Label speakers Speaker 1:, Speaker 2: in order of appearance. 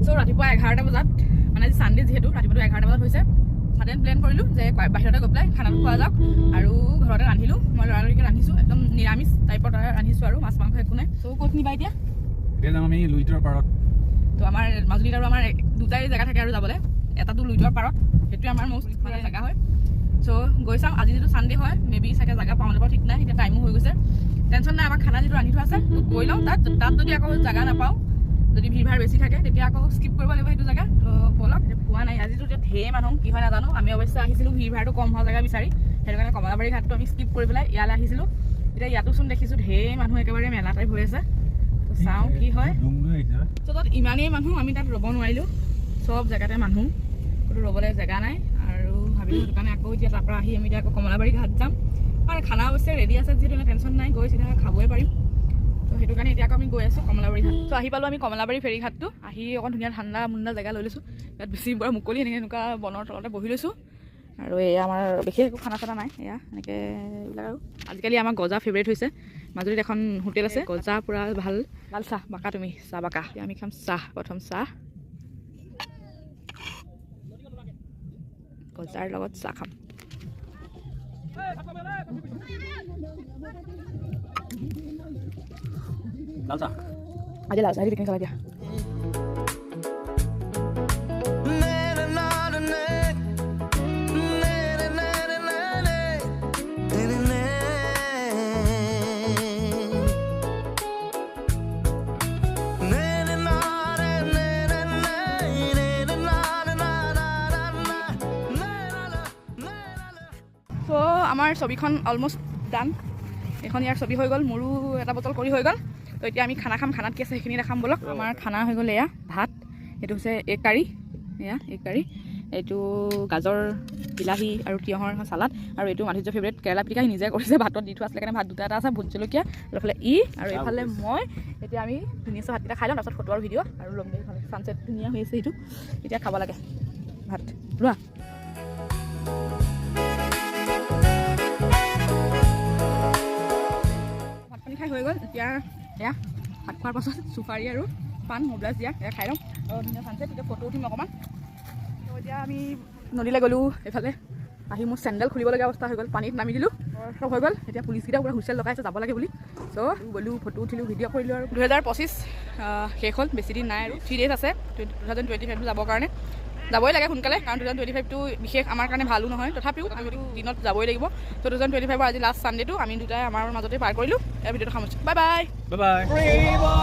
Speaker 1: চ' ৰাতিপুৱা 11টা বজাত মানে আজি চানডে যিহেতু ৰাতিপুৱা 11টা বজাত হৈছে ছাডেন প্লেন কৰিলোঁ যে বাহিৰতে গৈ পেলাই খানাটো খোৱা যাওক আৰু ঘৰতে ৰান্ধিলোঁ মই লৰালৰিকৈ ৰান্ধিছোঁ একদম নিৰামিষ টাইপৰ ৰান্ধিছোঁ আৰু মাছ মাংস একো নাই চ' ক'ত নিবা এতিয়া
Speaker 2: যাম আমি লুইতৰ পাৰত
Speaker 1: তো আমাৰ মাজুলীত আৰু আমাৰ দুটাই জেগা থাকে আৰু যাবলৈ এটাটো লুইতৰ পাৰত সেইটোৱে আমাৰ মষ্ট মানে জেগা হয় চ' গৈ চাওঁ আজি যিটো চানডে হয় মেবি চাগে জেগা পাওঁ নাপাওঁ ঠিক নাই এতিয়া টাইমো হৈ গৈছে টেনশ্যন নাই আমাৰ খানা যিটো ৰান্ধি থোৱা আছে গৈ লওঁ তাত যদি আকৌ জেগা নাপাওঁ যদি ভিৰ ভাৰ বেছি থাকে তেতিয়া আকৌ স্কিপ কৰিব লাগিব সেইটো জেগা তো ব'লক পোৱা নাই আজিতো এতিয়া ঢেৰ মানুহ কি হয় নাজানো আমি অৱশ্যে আহিছিলোঁ ভিৰ ভাৰটো কম হোৱা জেগা বিচাৰি সেইটো কাৰণে কমলাবাৰী ঘাটটো আমি স্কিপ কৰি পেলাই ইয়ালৈ আহিছিলোঁ এতিয়া ইয়াতো চোন দেখিছোঁ ঢেৰ মানুহ একেবাৰে মেলা টাইপ হৈ আছে তো চাওঁ কি হয় ত' তাত ইমানেই মানুহ আমি তাত ৰ'ব নোৱাৰিলোঁ চব জেগাতে মানুহ ক'তো ৰ'বলৈ জেগা নাই আৰু ভাবিলোঁ সেইটো কাৰণে আকৌ এতিয়া তাৰপৰা আহি আমি এতিয়া আকৌ কমলাবাৰী ঘাট যাম আৰু খানা অৱশ্যে ৰেডি আছে যিহেতু টেনশ্যন নাই গৈ চিধা খাবই পাৰিম তো সেইটো কাৰণে এতিয়া আকৌ আমি গৈ আছোঁ কমলাবাৰী ঘাট তো আহি পালোঁ আমি কমলাবাৰী ফেৰী ঘাটটো আহি অকণ ধুনীয়া ঠাণ্ডা মুণ্ডা জেগা লৈ লৈছোঁ ইয়াত বেছি বৰ মুকলি এনেকুৱা বনৰ তলতে বহি লৈছোঁ আৰু এয়া আমাৰ বিশেষ একো খানা চানা নাই এয়া এনেকৈ এইবিলাক আৰু আজিকালি আমাৰ গজা ফেভৰেট হৈছে মাজুলীত এখন হোটেল আছে গজা পূৰা ভাল ভাল চাহ বাকা তুমি চাহ বাকা আমি খাম চাহ প্ৰথম চাহ গজাৰ লগত চাহ খাম
Speaker 2: লাল চাহ
Speaker 1: আজি লাল চাহ দি খালা দিয়া চ' আমাৰ ছবিখন অলমষ্ট ডান এখন ইয়াৰ ছবি হৈ গ'ল মোৰো এটা বটল কৰি হৈ গ'ল তো এতিয়া আমি খানা খাম খানাত কি আছে সেইখিনি দেখাম ব'লক আমাৰ খানা হৈ গ'ল এয়া ভাত এইটো হৈছে এগ কাৰী এয়া এগ কাৰী এইটো গাজৰ বিলাহী আৰু তিয়ঁহৰ চালাড আৰু এইটো মাধুৰ্যৰ ফেভৰেট কেৰেলা পিটিকা নিজে কৰিছে ভাতত দি থোৱা আছিলে কাৰণে ভাত দুটা এটা আছে ভোট জলকীয়া আৰু এইফালে আৰু এইফালে মই এতিয়া আমি ধুনীয়াকৈ ভাতকেইটা খাই লওঁ তাৰপিছত ফটো আৰু ভিডিঅ' আৰু ল'ম এইফালে ছানছেট ধুনীয়া হৈ আছে সেইটো এতিয়া খাব লাগে ভাত লোৱা খাই হৈ গ'ল এতিয়া এয়া ভাত খোৱাৰ পাছত চুপাৰী আৰু পাণ মোবলাছ দিয়া এয়া খাই লওঁ আৰু ধুনীয়া চানছেট এতিয়া ফটো উঠিম অকণমান তো এতিয়া আমি নদীলৈ গ'লোঁ এইফালে আহি মোৰ চেণ্ডেল খুলিবলগীয়া অৱস্থা হৈ গ'ল পানীত নামি দিলোঁ চব হৈ গ'ল এতিয়া পুলিচকেইটা পূৰা হুইচেল লগাইছে যাব লাগে বুলি চ' গ'লোঁ ফটো উঠিলোঁ ভিডিঅ' কৰিলোঁ আৰু 2025 শেষ হ'ল বেছি দিন নাই আৰু 3 days আছে 2025 যাবৰ কাৰণে যাবই লাগে সোনকালে কাৰণ 2025টো বিশেষ আমাৰ কাৰণে ভালো নহয় তথাপিও আমি দিনত যাবই লাগিব 2025 আজি লাষ্ট ছানডেটো আমি দুটাই আমাৰ মাজতে পাৰ কৰিলোঁ ইয়াৰ ভিডিঅ'টো সামৰিছোঁ বাই বাই
Speaker 2: বাই বাই